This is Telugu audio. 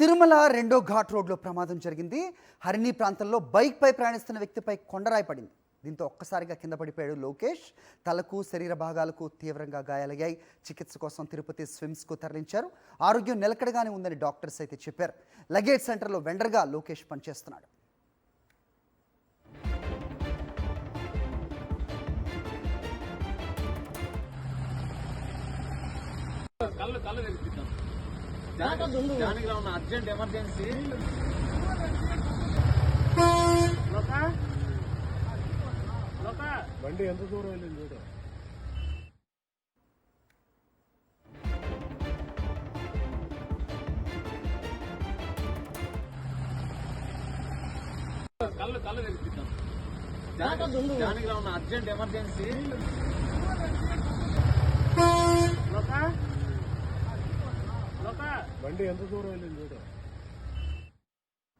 తిరుమల రెండో ఘాట్ రోడ్లో ప్రమాదం జరిగింది. హరిణి ప్రాంతంలో బైక్పై ప్రయాణిస్తున్న వ్యక్తిపై కొండరాయి పడింది. దీంతో ఒక్కసారిగా కింద పడిపోయాడు లోకేష్. తలకు, శరీర భాగాలకు తీవ్రంగా గాయాలయ్యాయి. చికిత్స కోసం తిరుపతి స్విమ్స్కు తరలించారు. ఆరోగ్యం నిలకడగానే ఉందని డాక్టర్స్ అయితే చెప్పారు. లగేజ్ సెంటర్లో వెండర్గా లోకేష్ పనిచేస్తున్నాడు. అర్జెంట్ ఎమర్జెన్సీ బండి ఎంత దూరం వెళ్ళింది చూడ. కళ్ళు తెరిపిద్దాం. అర్జెంట్ ఎమర్జెన్సీ బండి ఎంత దూరం వెళ్ళింది చూడ.